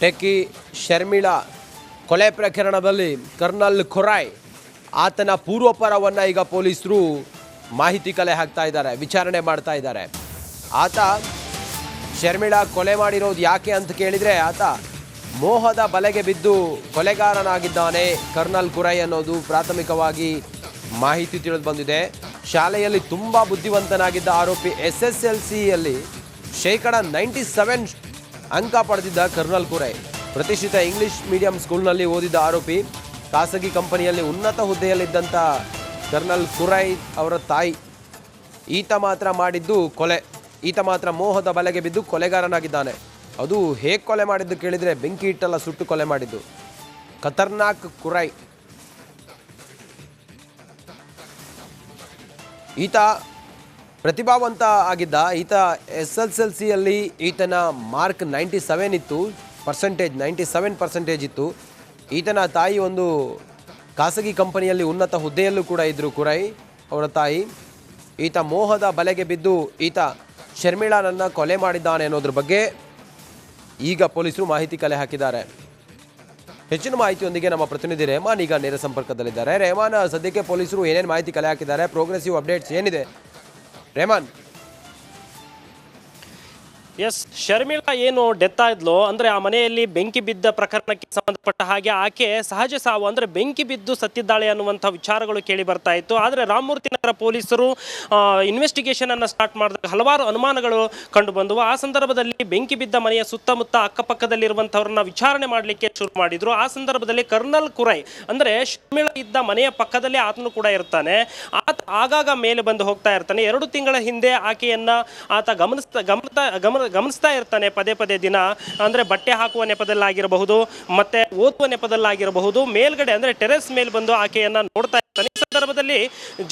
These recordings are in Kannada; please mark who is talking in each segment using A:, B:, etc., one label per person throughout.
A: ಟೆಕ್ಕಿ ಶರ್ಮಿಳಾ ಕೊಲೆ ಪ್ರಕರಣದಲ್ಲಿ ಕರ್ನಲ್ ಖುರಾಯ್ ಆತನ ಪೂರ್ವಪರವನ್ನು ಈಗ ಪೊಲೀಸರು ಮಾಹಿತಿ ಕಲೆ ಹಾಕ್ತಾ ಇದ್ದಾರೆ, ವಿಚಾರಣೆ ಮಾಡ್ತಾ ಇದ್ದಾರೆ. ಆತ ಶರ್ಮಿಳಾ ಕೊಲೆ ಮಾಡಿರೋದು ಯಾಕೆ ಅಂತ ಕೇಳಿದರೆ ಆತ ಮೋಹದ ಬಲೆಗೆ ಬಿದ್ದು ಕೊಲೆಗಾರನಾಗಿದ್ದಾನೆ ಕರ್ನಲ್ ಖುರಾಯ್ ಅನ್ನೋದು ಪ್ರಾಥಮಿಕವಾಗಿ ಮಾಹಿತಿ ತಿಳಿದು ಬಂದಿದೆ. ಶಾಲೆಯಲ್ಲಿ ತುಂಬ ಬುದ್ಧಿವಂತನಾಗಿದ್ದ ಆರೋಪಿ SSLCಯಲ್ಲಿ ಶೇಕಡ 97 ಅಂಕ ಪಡೆದಿದ್ದ ಕರ್ನಲ್ ಖುರಾಯ್ ಪ್ರತಿಷ್ಠಿತ ಇಂಗ್ಲಿಷ್ ಮೀಡಿಯಂ ಸ್ಕೂಲ್ನಲ್ಲಿ ಓದಿದ್ದ ಆರೋಪಿ. ಖಾಸಗಿ ಕಂಪನಿಯಲ್ಲಿ ಉನ್ನತ ಹುದ್ದೆಯಲ್ಲಿದ್ದಂಥ ಕರ್ನಲ್ ಖುರಾಯ್ ಅವರ ತಾಯಿ ಈತ ಮಾತ್ರ ಮಾಡಿದ್ದು ಕೊಲೆ. ಈತ ಮಾತ್ರ ಮೋಹದ ಬಲೆಗೆ ಬಿದ್ದು ಕೊಲೆಗಾರನಾಗಿದ್ದಾನೆ. ಅದು ಹೇಗೆ ಕೊಲೆ ಮಾಡಿದ್ದು ಕೇಳಿದರೆ ಬೆಂಕಿ ಇಟ್ಟೆಲ್ಲ ಸುಟ್ಟು ಕೊಲೆ ಮಾಡಿದ್ದು. ಖತರ್ನಾಕ್ ಖುರಾಯ್. ಈತ ಪ್ರತಿಭಾವಂತ ಆಗಿದ್ದ. ಈತ SSLCಯಲ್ಲಿ ಈತನ ಮಾರ್ಕ್ 97 ಇತ್ತು, 97% ಇತ್ತು. ಈತನ ತಾಯಿ ಒಂದು ಖಾಸಗಿ ಕಂಪನಿಯಲ್ಲಿ ಉನ್ನತ ಹುದ್ದೆಯಲ್ಲೂ ಕೂಡ ಇದ್ದರು ಖುರಾಯ್ ಅವರ ತಾಯಿ. ಈತ ಮೋಹದ ಬಲೆಗೆ ಬಿದ್ದು ಈತ ಶರ್ಮಿಳಾನನ್ನು ಕೊಲೆ ಮಾಡಿದ್ದಾನೆ ಅನ್ನೋದ್ರ ಬಗ್ಗೆ ಈಗ ಪೊಲೀಸರು ಮಾಹಿತಿ ಕಲೆ ಹಾಕಿದ್ದಾರೆ. ಹೆಚ್ಚಿನ ಮಾಹಿತಿಯೊಂದಿಗೆ ನಮ್ಮ ಪ್ರತಿನಿಧಿ ರೆಹಮಾನ್ ಈಗ ನೇರ ಸಂಪರ್ಕದಲ್ಲಿದ್ದಾರೆ. ರೆಹಮಾನ್, ಸದ್ಯಕ್ಕೆ ಪೊಲೀಸರು ಏನೇನು ಮಾಹಿತಿ ಕಲೆ ಹಾಕಿದ್ದಾರೆ, ಪ್ರೋಗ್ರೆಸಿವ್ ಅಪ್ಡೇಟ್ಸ್ ಏನಿದೆ ರೆಹಮಾನ್?
B: ಎಸ್, ಶರ್ಮಿಳಾ ಏನು ಡೆತ್ ಆದ್ಲು ಅಂದರೆ ಆ ಮನೆಯಲ್ಲಿ ಬೆಂಕಿ ಬಿದ್ದ ಪ್ರಕರಣಕ್ಕೆ ಸಂಬಂಧಪಟ್ಟ ಹಾಗೆ ಆಕೆ ಸಹಜ ಸಾವು ಅಂದರೆ ಬೆಂಕಿ ಬಿದ್ದು ಸತ್ತಿದ್ದಾಳೆ ಅನ್ನುವಂಥ ವಿಚಾರಗಳು ಕೇಳಿ ಬರ್ತಾ ಇತ್ತು. ಆದರೆ ರಾಮಮೂರ್ತಿ ನಗರ ಪೊಲೀಸರು ಇನ್ವೆಸ್ಟಿಗೇಷನ್ ಅನ್ನು ಸ್ಟಾರ್ಟ್ ಮಾಡಿದಾಗ ಹಲವಾರು ಅನುಮಾನಗಳು ಕಂಡು ಬಂದವು. ಆ ಸಂದರ್ಭದಲ್ಲಿ ಬೆಂಕಿ ಬಿದ್ದ ಮನೆಯ ಸುತ್ತಮುತ್ತ ಅಕ್ಕಪಕ್ಕದಲ್ಲಿರುವಂಥವ್ರನ್ನ ವಿಚಾರಣೆ ಮಾಡಲಿಕ್ಕೆ ಶುರು ಮಾಡಿದ್ರು. ಆ ಸಂದರ್ಭದಲ್ಲಿ ಕರ್ನಲ್ ಖುರಾಯ್ ಅಂದರೆ ಶರ್ಮಿಳಾ ಇದ್ದ ಮನೆಯ ಪಕ್ಕದಲ್ಲೇ ಆತನು ಕೂಡ ಇರ್ತಾನೆ. ಆತ ಆಗಾಗ ಮೇಲೆ ಬಂದು ಹೋಗ್ತಾ ಇರ್ತಾನೆ. 2 ತಿಂಗಳ ಹಿಂದೆ ಆಕೆಯನ್ನ ಆತ ಗಮನಿಸ್ತಾ ಇರ್ತಾನೆ ಪದೇ ಪದೇ ದಿನ. ಅಂದರೆ ಬಟ್ಟೆ ಹಾಕುವ ನೆಪದಲ್ಲಾಗಿರಬಹುದು, ಮತ್ತೆ ಓದುವ ನೆಪದಲ್ಲಾಗಿರಬಹುದು. ಮೇಲ್ಗಡೆ ಅಂದರೆ ಟೆರೆಸ್ ಮೇಲೆ ಬಂದು ಆಕೆಯನ್ನ ನೋಡ್ತಾ ಇರ್ತಾನೆ. ಈ ಸಂದರ್ಭದಲ್ಲಿ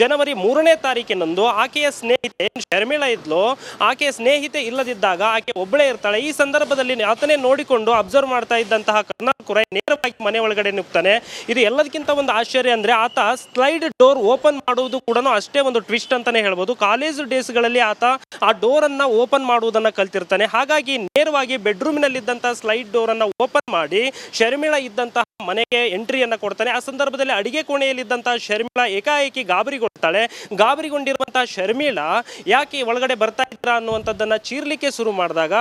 B: ಜನವರಿ 3ನೇ ತಾರೀಕಿನಂದು ಆಕೆಯ ಸ್ನೇಹಿತೆ ಶರ್ಮಿಳಾ ಇದ್ಲು, ಆಕೆಯ ಸ್ನೇಹಿತೆ ಇಲ್ಲದಿದ್ದಾಗ ಆಕೆ ಒಬ್ಬಳೇ ಇರ್ತಾಳೆ. ಈ ಸಂದರ್ಭದಲ್ಲಿ ಆತನೇ ನೋಡಿಕೊಂಡು ಅಬ್ಸರ್ವ್ ಮಾಡ್ತಾ ಇದ್ದಂತಹ ಕರ್ನಲ್ ಖುರಾಯ್ ನೇರವಾಗಿ ಮನೆ ಒಳಗಡೆ ನುಗ್ತಾನೆ. ಇದು ಎಲ್ಲದಕ್ಕಿಂತ ಒಂದು ಆಶ್ಚರ್ಯ ಅಂದರೆ ಆತ ಸ್ಲೈಡ್ ಡೋರ್ ಓಪನ್ ಮಾಡುವುದು ಕೂಡ ಅಷ್ಟೇ ಒಂದು ಟ್ವಿಸ್ಟ್ ಅಂತಾನೆ ಹೇಳ್ಬೋದು. ಕಾಲೇಜ್ ಡೇಸ್ಗಳಲ್ಲಿ ಆತ ಆ ಡೋರ್ ಅನ್ನ ಓಪನ್ ಮಾಡುವುದನ್ನ ಕಲ್ತಿರ್ತಾನೆ. ಹಾಗಾಗಿ ನೇರವಾಗಿ ಬೆಡ್ರೂಮಿನಲ್ಲಿದ್ದಂತಹ ಸ್ಲೈಡ್ ಡೋರ್ ಅನ್ನ ಓಪನ್ ಮಾಡಿ ಶರ್ಮಿಳಾ ಇದ್ದಂತಹ ಮನೆಗೆ ಎಂಟ್ರಿಯನ್ನ ಕೊಡ್ತಾನೆ. ಆ ಸಂದರ್ಭದಲ್ಲಿ ಅಡಿಗೆ ಕೋಣೆಯಲ್ಲಿದ್ದಂತಹ ಶರ್ಮಿಳಾ ಏಕಾಏಕಿ ಗಾಬರಿಗೊಳ್ತಾಳೆ. ಗಾಬರಿಗೊಂಡಿರುವಂತಹ ಶರ್ಮಿಳಾ ಯಾಕೆ ಒಳಗಡೆ ಬರ್ತಾ ಇದ್ರ ಅನ್ನುವಂಥದ್ದನ್ನ ಚೀರ್ಲಿಕ್ಕೆ ಶುರು ಮಾಡಿದಾಗ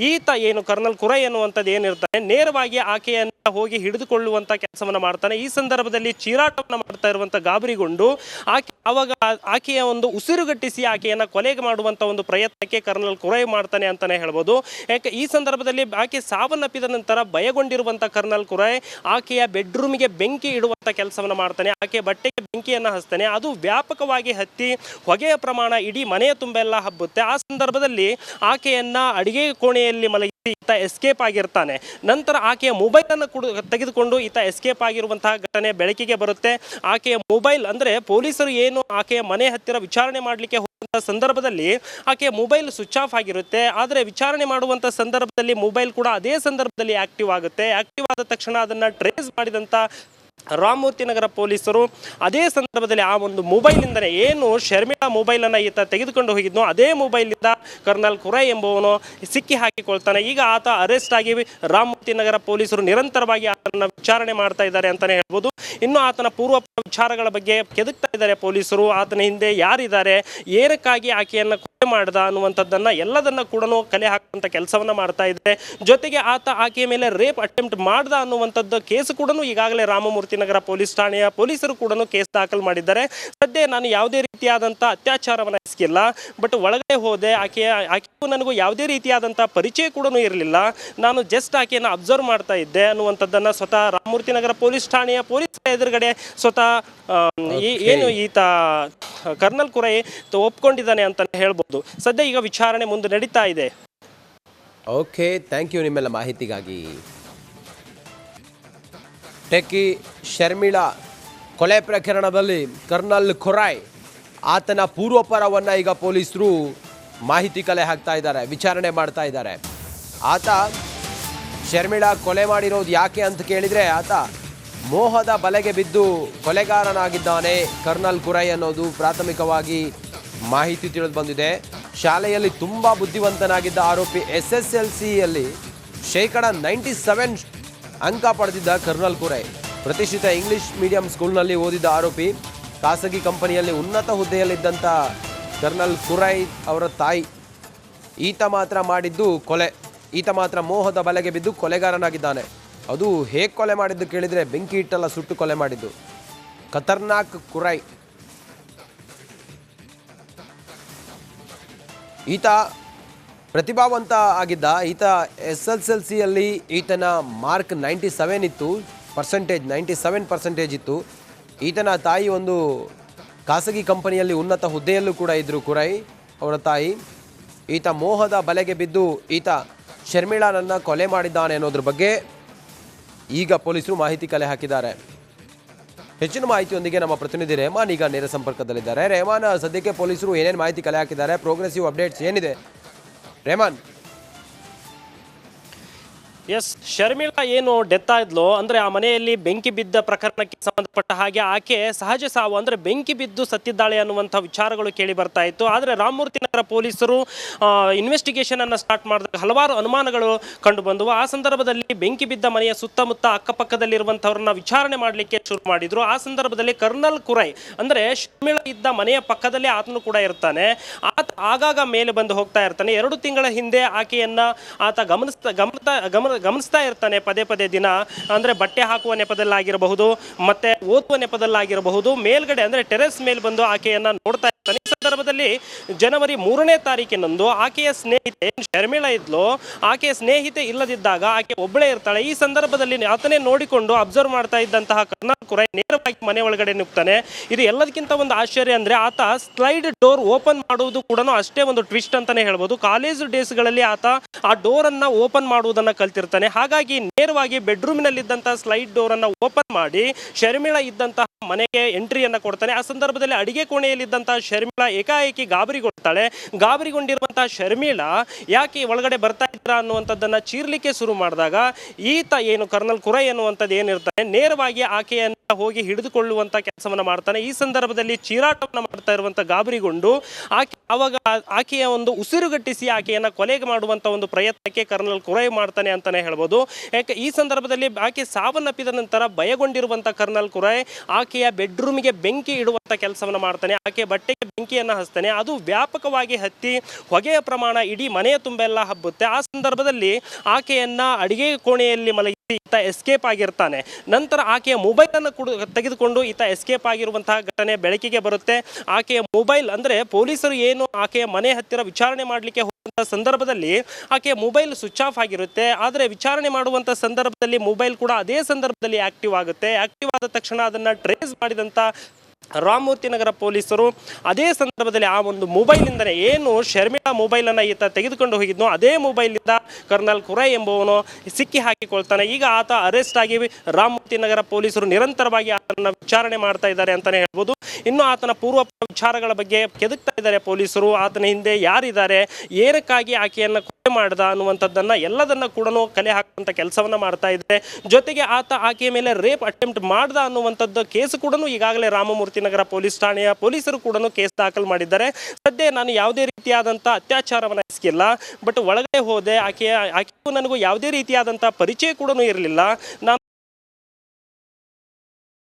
B: ಈತ ಏನು ಕರ್ನಲ್ ಖುರಾಯ್ ಅನ್ನುವಂಥದ್ದು ಏನಿರ್ತಾನೆ ನೇರವಾಗಿ ಆಕೆಯನ್ನ ಹೋಗಿ ಹಿಡಿದುಕೊಳ್ಳುವಂತ ಕೆಲಸವನ್ನ ಮಾಡ್ತಾನೆ. ಈ ಸಂದರ್ಭದಲ್ಲಿ ಚೀರಾಟವನ್ನ ಮಾಡ್ತಾ ಇರುವಂತ ಗಾಬರಿಗೊಂಡು ಆಕೆಯ ಒಂದು ಉಸಿರುಗಟ್ಟಿಸಿ ಆಕೆಯನ್ನ ಕೊಲೆಗೆ ಮಾಡುವಂತ ಒಂದು ಪ್ರಯತ್ನಕ್ಕೆ ಕರ್ನಲ್ ಖುರಾಯ್ ಮಾಡ್ತಾನೆ ಅಂತಾನೆ ಹೇಳ್ಬೋದು. ಯಾಕೆ ಈ ಸಂದರ್ಭದಲ್ಲಿ ಆಕೆ ಸಾವನ್ನಪ್ಪಿದ ನಂತರ ಭಯಗೊಂಡಿರುವಂತ ಕರ್ನಲ್ ಖುರಾಯ್ ಆಕೆಯ ಬೆಡ್ರೂಮಿಗೆ ಬೆಂಕಿ ಇಡುವಂತ ಕೆಲಸವನ್ನ ಮಾಡ್ತಾನೆ. ಆಕೆ ಬಟ್ಟೆಗೆ ಬೆಂಕಿಯನ್ನ ಹಚ್ತಾನೆ. ಅದು ವ್ಯಾಪಕವಾಗಿ ಹತ್ತಿ ಹೊಗೆಯ ಪ್ರಮಾಣ ಇಡೀ ಮನೆಯ ತುಂಬೆಲ್ಲ ಹಬ್ಬುತ್ತೆ. ಆ ಸಂದರ್ಭದಲ್ಲಿ ಆಕೆಯನ್ನ ಅಡಿಗೆ ಕೋಣೆಯಲ್ಲಿ ಮಲಗಿಸಿ ಈತ ಎಸ್ಕೇಪ್ ಆಗಿರ್ತಾನೆ. ನಂತರ ಆಕೆಯ ಮೊಬೈಲ್ ಅನ್ನು ತೆಗೆದುಕೊಂಡು ಈತ ಎಸ್ಕೇಪ್ ಆಗಿರುವಂತಹ ಘಟನೆ ಬೆಳಕಿಗೆ ಬರುತ್ತೆ. ಆಕೆಯ ಮೊಬೈಲ್ ಅಂದರೆ ಪೊಲೀಸರು ಏನು ಆಕೆಯ ಮನೆ ಹತ್ತಿರ ವಿಚಾರಣೆ ಮಾಡಲಿಕ್ಕೆ ಹೋಗುವಂತಹ ಸಂದರ್ಭದಲ್ಲಿ ಆಕೆಯ ಮೊಬೈಲ್ ಸ್ವಿಚ್ ಆಫ್ ಆಗಿರುತ್ತೆ. ಆದರೆ ವಿಚಾರಣೆ ಮಾಡುವಂಥ ಸಂದರ್ಭದಲ್ಲಿ ಮೊಬೈಲ್ ಕೂಡ ಅದೇ ಸಂದರ್ಭದಲ್ಲಿ ಆಕ್ಟಿವ್ ಆಗುತ್ತೆ. ಆಕ್ಟಿವ್ ಆದ ತಕ್ಷಣ ಅದನ್ನು ಟ್ರೇಸ್ ಮಾಡಿದಂಥ ರಾಮಮೂರ್ತಿ ನಗರ ಪೊಲೀಸರು ಅದೇ ಸಂದರ್ಭದಲ್ಲಿ ಆ ಒಂದು ಮೊಬೈಲಿಂದಲೇ ಏನು ಶರ್ಮಿಳಾ ಮೊಬೈಲನ್ನು ಈತ ತೆಗೆದುಕೊಂಡು ಹೋಗಿದ್ನೋ ಅದೇ ಮೊಬೈಲಿಂದ ಕರ್ನಲ್ ಖುರಾಯ್ ಎಂಬುವನು ಸಿಕ್ಕಿ ಹಾಕಿಕೊಳ್ತಾನೆ. ಈಗ ಆತ ಅರೆಸ್ಟ್ ಆಗಿ ರಾಮಮೂರ್ತಿ ನಗರ ಪೊಲೀಸರು ನಿರಂತರವಾಗಿ ಆತನ ವಿಚಾರಣೆ ಮಾಡ್ತಾ ಇದ್ದಾರೆ ಅಂತಲೇ ಹೇಳ್ಬೋದು. ಇನ್ನು ಆತನ ಪೂರ್ವ ವಿಚಾರಗಳ ಬಗ್ಗೆ ಕೆದಕ್ತಾ ಇದ್ದಾರೆ ಪೊಲೀಸರು. ಆತನ ಹಿಂದೆ ಯಾರಿದ್ದಾರೆ, ಏನಕ್ಕಾಗಿ ಆಕೆಯನ್ನು ಕೊಲೆ ಮಾಡ್ದ ಅನ್ನುವಂಥದ್ದನ್ನ ಎಲ್ಲದನ್ನ ಕೂಡ ಕಲೆ ಹಾಕುವಂಥ ಕೆಲಸವನ್ನ ಮಾಡ್ತಾ ಇದ್ದಾರೆ. ಜೊತೆಗೆ ಆತ ಆಕೆಯ ಮೇಲೆ ರೇಪ್ ಅಟೆಂಪ್ಟ್ ಮಾಡ್ದ ಅನ್ನುವಂಥದ್ದು ಕೇಸು ಕೂಡ ಈಗಾಗಲೇ ರಾಮಮೂರ್ತಿ ನಗರ ಪೊಲೀಸ್ ಠಾಣೆಯ ಪೊಲೀಸರು ಕೂಡ ಕೇಸ್ ದಾಖಲು ಮಾಡಿದ್ದಾರೆ. ಸದ್ಯ ನಾನು ಯಾವುದೇ ರೀತಿಯಾದಂಥ ಅತ್ಯಾಚಾರವನ್ನು ಎಸಗಿಲ್ಲ, ಬಟ್ ಒಳಗಡೆ ಹೋದೆ, ಆಕೆಗೂ ನನಗೂ ಯಾವುದೇ ರೀತಿಯಾದಂಥ ಪರಿಚಯ ಕೂಡ ಇರಲಿಲ್ಲ, ನಾನು ಜಸ್ಟ್ ಆಕೆಯನ್ನು ಅಬ್ಸರ್ವ್ ಮಾಡ್ತಾ ಇದ್ದೆ ಅನ್ನುವಂಥದ್ದನ್ನು ಸ್ವತಃ ರಾಮಮೂರ್ತಿ ನಗರ ಪೊಲೀಸ್ ಠಾಣೆಯ ಪೊಲೀಸರ ಎದುರುಗಡೆ ಸ್ವತಃ ಏನು ಈತ ಕರ್ನಲ್ ಖುರಾಯ್ ಒಪ್ಕೊಂಡಿದ್ದಾನೆ ಅಂತ ಹೇಳ್ಬೋದು. ಸದ್ಯ ಈಗ ವಿಚಾರಣೆ ಮುಂದೆ ನಡೀತಾ ಇದೆ.
A: ಓಕೆ, ಥ್ಯಾಂಕ್ ಯು ನಿಮ್ಮೆಲ್ಲ ಮಾಹಿತಿಗಾಗಿ. ಟೆಕ್ಕಿ ಶರ್ಮಿಳಾ ಕೊಲೆ ಪ್ರಕರಣದಲ್ಲಿ ಕರ್ನಲ್ ಖುರಾಯ್ ಆತನ ಪೂರ್ವಪರವನ್ನು ಈಗ ಪೊಲೀಸರು ಮಾಹಿತಿ ಕಲೆ ಹಾಕ್ತಾ ಇದ್ದಾರೆ, ವಿಚಾರಣೆ ಮಾಡ್ತಾ ಇದ್ದಾರೆ. ಆತ ಶರ್ಮಿಳಾ ಕೊಲೆ ಮಾಡಿರೋದು ಯಾಕೆ ಅಂತ ಕೇಳಿದರೆ ಆತ ಮೋಹದ ಬಲೆಗೆ ಬಿದ್ದು ಕೊಲೆಗಾರನಾಗಿದ್ದಾನೆ ಕರ್ನಲ್ ಖುರಾಯ್ ಅನ್ನೋದು ಪ್ರಾಥಮಿಕವಾಗಿ ಮಾಹಿತಿ ತಿಳಿದು ಬಂದಿದೆ. ಶಾಲೆಯಲ್ಲಿ ತುಂಬ ಬುದ್ಧಿವಂತನಾಗಿದ್ದ ಆರೋಪಿ SSLCಯಲ್ಲಿ 97 ಅಂಕ ಪಡೆದಿದ್ದ ಕರ್ನಲ್ ಕುರೈ. ಪ್ರತಿಷ್ಠಿತ ಇಂಗ್ಲಿಷ್ ಮೀಡಿಯಂ ಸ್ಕೂಲ್ನಲ್ಲಿ ಓದಿದ್ದ ಆರೋಪಿ. ಖಾಸಗಿ ಕಂಪನಿಯಲ್ಲಿ ಉನ್ನತ ಹುದ್ದೆಯಲ್ಲಿದ್ದಂಥ ಕರ್ನಲ್ ಕುರೈ ಅವರ ತಾಯಿ. ಈತ ಮಾತ್ರ ಮಾಡಿದ್ದು ಕೊಲೆ. ಈತ ಮಾತ್ರ ಮೋಹದ ಬಲೆಗೆ ಬಿದ್ದು ಕೊಲೆಗಾರನಾಗಿದ್ದಾನೆ. ಅದು ಹೇಗೆ ಕೊಲೆ ಮಾಡಿದ್ದು ಕೇಳಿದರೆ ಬೆಂಕಿ ಇಟ್ಟೆಲ್ಲ ಸುಟ್ಟು ಕೊಲೆ ಮಾಡಿದ್ದು. ಖತರ್ನಾಕ್ ಕುರೈ. ಈತ ಪ್ರತಿಭಾವಂತ ಆಗಿದ್ದ. ಈತ SSLCಯಲ್ಲಿ ಈತನ ಮಾರ್ಕ್ 97 ಇತ್ತು, 97% ಇತ್ತು. ಈತನ ತಾಯಿ ಒಂದು ಖಾಸಗಿ ಕಂಪನಿಯಲ್ಲಿ ಉನ್ನತ ಹುದ್ದೆಯಲ್ಲೂ ಕೂಡ ಇದ್ದರು ಕುರೈ ಅವರ ತಾಯಿ. ಈತ ಮೋಹದ ಬಲೆಗೆ ಬಿದ್ದು ಈತ ಶರ್ಮಿಳಾನನ್ನು ಕೊಲೆ ಮಾಡಿದ್ದಾನೆ ಅನ್ನೋದ್ರ ಬಗ್ಗೆ ಈಗ ಪೊಲೀಸರು ಮಾಹಿತಿ ಕಲೆ ಹಾಕಿದ್ದಾರೆ. ಹೆಚ್ಚಿನ ಮಾಹಿತಿಯೊಂದಿಗೆ ನಮ್ಮ ಪ್ರತಿನಿಧಿ ರೆಹಮಾನ್ ಈಗ ನೇರ ಸಂಪರ್ಕದಲ್ಲಿದ್ದಾರೆ. ರೆಹಮಾನ್, ಸದ್ಯಕ್ಕೆ ಪೊಲೀಸರು ಏನೇನು ಮಾಹಿತಿ ಕಲೆ ಹಾಕಿದ್ದಾರೆ, ಪ್ರೋಗ್ರೆಸಿವ್ ಅಪ್ಡೇಟ್ಸ್ ಏನಿದೆ ರೆಹಮಾನ್?
B: ಎಸ್, ಶರ್ಮಿಳಾ ಏನು ಡೆತ್ ಆದ್ಲು ಅಂದ್ರೆ ಆ ಮನೆಯಲ್ಲಿ ಬೆಂಕಿ ಬಿದ್ದ ಪ್ರಕರಣಕ್ಕೆ ಸಂಬಂಧಪಟ್ಟ ಹಾಗೆ ಆಕೆ ಸಹಜ ಸಾವು ಅಂದ್ರೆ ಬೆಂಕಿ ಬಿದ್ದು ಸತ್ತಿದ್ದಾಳೆ ಅನ್ನುವಂಥ ವಿಚಾರಗಳು ಕೇಳಿ ಬರ್ತಾ ಇತ್ತು. ಆದರೆ ರಾಮಮೂರ್ತಿ ನಗರ ಪೊಲೀಸರು ಇನ್ವೆಸ್ಟಿಗೇಷನ್ ಅನ್ನು ಸ್ಟಾರ್ಟ್ ಮಾಡಿದಾಗ ಹಲವಾರು ಅನುಮಾನಗಳು ಕಂಡು ಬಂದವು. ಆ ಸಂದರ್ಭದಲ್ಲಿ ಬೆಂಕಿ ಬಿದ್ದ ಮನೆಯ ಸುತ್ತಮುತ್ತ ಅಕ್ಕಪಕ್ಕದಲ್ಲಿರುವಂಥವ್ರನ್ನ ವಿಚಾರಣೆ ಮಾಡಲಿಕ್ಕೆ ಶುರು ಮಾಡಿದ್ರು. ಆ ಸಂದರ್ಭದಲ್ಲಿ ಕರ್ನಲ್ ಕುರೈ ಅಂದ್ರೆ ಶರ್ಮಿಳಾ ಇದ್ದ ಮನೆಯ ಪಕ್ಕದಲ್ಲೇ ಆತನು ಕೂಡ ಇರ್ತಾನೆ. ಆತ ಆಗಾಗ ಮೇಲೆ ಬಂದು ಹೋಗ್ತಾ ಇರ್ತಾನೆ. 2 ತಿಂಗಳ ಹಿಂದೆ ಆಕೆಯನ್ನ ಆತ ಗಮನಿಸ್ತಾ ಇರ್ತಾನೆ ಪದೇ ಪದೇ ದಿನ. ಅಂದ್ರೆ ಬಟ್ಟೆ ಹಾಕುವ ನೆಪದಲ್ಲಾಗಿರಬಹುದು, ಮತ್ತೆ ಓದುವ ನೆಪದಲ್ಲಾಗಿರಬಹುದು. ಮೇಲ್ಗಡೆ ಅಂದ್ರೆ ಟೆರೆಸ್ ಮೇಲೆ ಬಂದು ಆಕೆಯನ್ನ ನೋಡ್ತಾ ಇರ್ತಾನೆ. ಈ ಸಂದರ್ಭದಲ್ಲಿ ಜನವರಿ 3ನೇ ತಾರೀಕಿನಂದು ಆಕೆಯ ಸ್ನೇಹಿತೆ ಶರ್ಮಿಳಾ ಇದ್ಲು, ಆಕೆಯ ಸ್ನೇಹಿತೆ ಇಲ್ಲದಿದ್ದಾಗ ಆಕೆ ಒಬ್ಬಳೇ ಇರ್ತಾಳೆ. ಈ ಸಂದರ್ಭದಲ್ಲಿ ಆತನೇ ನೋಡಿಕೊಂಡು ಅಬ್ಸರ್ವ್ ಮಾಡ್ತಾ ಇದ್ದಂತಹ ಕರ್ನಲ್ ಕುರೈ ನೇರವಾಗಿ ಮನೆ ಒಳಗಡೆ ನುಗ್ತಾನೆ. ಇದು ಎಲ್ಲದಕ್ಕಿಂತ ಒಂದು ಆಶ್ಚರ್ಯ ಅಂದ್ರೆ ಆತ ಸ್ಲೈಡ್ ಡೋರ್ ಓಪನ್ ಮಾಡುವುದು ಕೂಡ ಅಷ್ಟೇ ಒಂದು ಟ್ವಿಸ್ಟ್ ಅಂತಾನೆ ಹೇಳ್ಬೋದು. ಕಾಲೇಜ್ ಡೇಸ್ಗಳಲ್ಲಿ ಆತ ಆ ಡೋರ್ ಅನ್ನ ಓಪನ್ ಮಾಡುವುದನ್ನ ಕಲ್ತಿರ್ತಾನೆ. ಹಾಗಾಗಿ ನೇರವಾಗಿ ಬೆಡ್ರೂಮಿನಲ್ಲಿದ್ದಂತಹ ಸ್ಲೈಡ್ ಡೋರ್ ಅನ್ನ ಓಪನ್ ಮಾಡಿ ಶರ್ಮಿಳಾ ಇದ್ದಂತಹ ಮನೆಗೆ ಎಂಟ್ರಿಯನ್ನ ಕೊಡ್ತಾನೆ. ಆ ಸಂದರ್ಭದಲ್ಲಿ ಅಡಿಗೆ ಕೋಣೆಯಲ್ಲಿದ್ದಂತಹ ಶರ್ಮಿಳಾ ಏಕಾಏಕಿ ಗಾಬರಿಗೊಳ್ತಾಳೆ. ಗಾಬರಿಗೊಂಡಿರುವಂತಹ ಶರ್ಮಿಳಾ ಯಾಕೆ ಒಳಗಡೆ ಬರ್ತಾ ಇದ್ರ ಅನ್ನುವಂಥದ್ದನ್ನ ಚೀರ್ಲಿಕ್ಕೆ ಶುರು ಮಾಡಿದಾಗ ಈತ ಏನು ಕರ್ನಲ್ ಕುರೈ ಅನ್ನುವಂಥದ್ದು ಏನಿರ್ತಾನೆ ನೇರವಾಗಿ ಆಕೆಯನ್ನ ಹೋಗಿ ಹಿಡಿದುಕೊಳ್ಳುವಂತ ಕೆಲಸವನ್ನ ಮಾಡ್ತಾನೆ. ಈ ಸಂದರ್ಭದಲ್ಲಿ ಚೀರಾಟವನ್ನ ಮಾಡ್ತಾ ಇರುವಂತ ಗಾಬರಿಗೊಂಡು ಅವಾಗ ಆಕೆಯ ಒಂದು ಉಸಿರುಗಟ್ಟಿಸಿ ಆಕೆಯನ್ನ ಕೊಲೆಗೆ ಮಾಡುವಂತ ಒಂದು ಪ್ರಯತ್ನಕ್ಕೆ ಕರ್ನಲ್ ಕುರೈ ಮಾಡ್ತಾನೆ ಅಂತಾನೆ ಹೇಳ್ಬೋದು. ಯಾಕೆ ಈ ಸಂದರ್ಭದಲ್ಲಿ ಆಕೆ ಸಾವನ್ನಪ್ಪಿದ ನಂತರ ಭಯಗೊಂಡಿರುವಂತ ಕರ್ನಲ್ ಕುರೈ ಆಕೆಯ ಬೆಡ್ರೂಮಿಗೆ ಬೆಂಕಿ ಇಡುವಂತ ಕೆಲಸವನ್ನ ಮಾಡ್ತಾನೆ. ಆಕೆ ಬಟ್ಟೆಗೆ ಬೆಂಕಿಯನ್ನ ಹಚ್ತಾನೆ. ಅದು ವ್ಯಾಪಕವಾಗಿ ಹತ್ತಿ ಹೊಗೆಯ ಪ್ರಮಾಣ ಇಡೀ ಮನೆಯ ತುಂಬೆಲ್ಲ ಹಬ್ಬುತ್ತೆ. ಆ ಸಂದರ್ಭದಲ್ಲಿ ಆಕೆಯನ್ನ ಅಡಿಗೆ ಕೋಣೆಯಲ್ಲಿ ಮಲಗಿಸಿ ಈತ ಎಸ್ಕೇಪ್ ಆಗಿರ್ತಾನೆ. ನಂತರ ಆಕೆಯ ಮೊಬೈಲ್ ಅನ್ನು ತೆಗೆದುಕೊಂಡು ಈತ ಎಸ್ಕೇಪ್ ಆಗಿರುವಂತಹ ಘಟನೆ ಬೆಳಕಿಗೆ ಬರುತ್ತೆ. ಆಕೆಯ ಮೊಬೈಲ್ ಅಂದ್ರೆ ಪೊಲೀಸರು ಏನು ಆಕೆಯ ಮನೆ ಹತ್ತಿರ ವಿಚಾರಣೆ ಮಾಡಲಿಕ್ಕೆ ಹೋಗುವಂತಹ ಸಂದರ್ಭದಲ್ಲಿ ಆಕೆಯ ಮೊಬೈಲ್ ಸ್ವಿಚ್ ಆಫ್ ಆಗಿರುತ್ತೆ. ಆದರೆ ವಿಚಾರಣೆ ಮಾಡುವಂತ ಸಂದರ್ಭದಲ್ಲಿ ಮೊಬೈಲ್ ಕೂಡ ಅದೇ ಸಂದರ್ಭದಲ್ಲಿ ಆಕ್ಟಿವ್ ಆಗುತ್ತೆ. ಆಕ್ಟಿವ್ ಆದ ತಕ್ಷಣ ಅದನ್ನ ಟ್ರೇಸ್ ಮಾಡಿದಂತ ರಾಮಮೂರ್ತಿ ನಗರ ಪೊಲೀಸರು ಅದೇ ಸಂದರ್ಭದಲ್ಲಿ ಆ ಒಂದು ಮೊಬೈಲಿಂದನೇ ಏನು ಶರ್ಮಿಳಾ ಮೊಬೈಲನ್ನು ಈತ ತೆಗೆದುಕೊಂಡು ಹೋಗಿದ್ನೋ ಅದೇ ಮೊಬೈಲಿಂದ ಕರ್ನಲ್ ಕುರೈ ಎಂಬುವನು ಸಿಕ್ಕಿ ಹಾಕಿಕೊಳ್ತಾನೆ. ಈಗ ಆತ ಅರೆಸ್ಟ್ ಆಗಿ ರಾಮಮೂರ್ತಿ ನಗರ ಪೊಲೀಸರು ನಿರಂತರವಾಗಿ ಆತನ ವಿಚಾರಣೆ ಮಾಡ್ತಾ ಇದ್ದಾರೆ ಅಂತಾನೆ ಹೇಳ್ಬೋದು. ಇನ್ನು ಆತನ ಪೂರ್ವ ವಿಚಾರಗಳ ಬಗ್ಗೆ ಕೆದಕ್ತಾ ಇದ್ದಾರೆ ಪೊಲೀಸರು. ಆತನ ಹಿಂದೆ ಯಾರಿದ್ದಾರೆ, ಏನಕ್ಕಾಗಿ ಆಕೆಯನ್ನು ಕೊಲೆ ಮಾಡ್ದ ಅನ್ನುವಂಥದ್ದನ್ನ ಎಲ್ಲದನ್ನ ಕೂಡ ಕಲೆ ಹಾಕುವಂತ ಕೆಲಸವನ್ನ ಮಾಡ್ತಾ ಇದ್ದಾರೆ. ಜೊತೆಗೆ ಆತ ಆಕೆಯ ಮೇಲೆ ರೇಪ್ ಅಟೆಂಪ್ಟ್ ಮಾಡ್ದ ಅನ್ನುವಂಥದ್ದು ಕೇಸು ಕೂಡ ಈಗಾಗಲೇ ರಾಮಮೂರ್ತಿ ನಗರ ಪೊಲೀಸ್ ಠಾಣೆಯ ಪೊಲೀಸರು ಕೂಡ ಕೇಸ್ ದಾಖಲು ಮಾಡಿದ್ದಾರೆ. ಸದ್ಯ ನಾನು ಯಾವುದೇ ರೀತಿಯಾದಂಥ ಅತ್ಯಾಚಾರವನ್ನು ಎಸಗಿಲ್ಲ, ಬಟ್ ಒಳಗಡೆ ಹೋದೆ, ಆಕೆಗೂ ನನಗೂ ಯಾವುದೇ ರೀತಿಯಾದಂಥ ಪರಿಚಯ ಕೂಡ ಇರಲಿಲ್ಲ. ನಾನು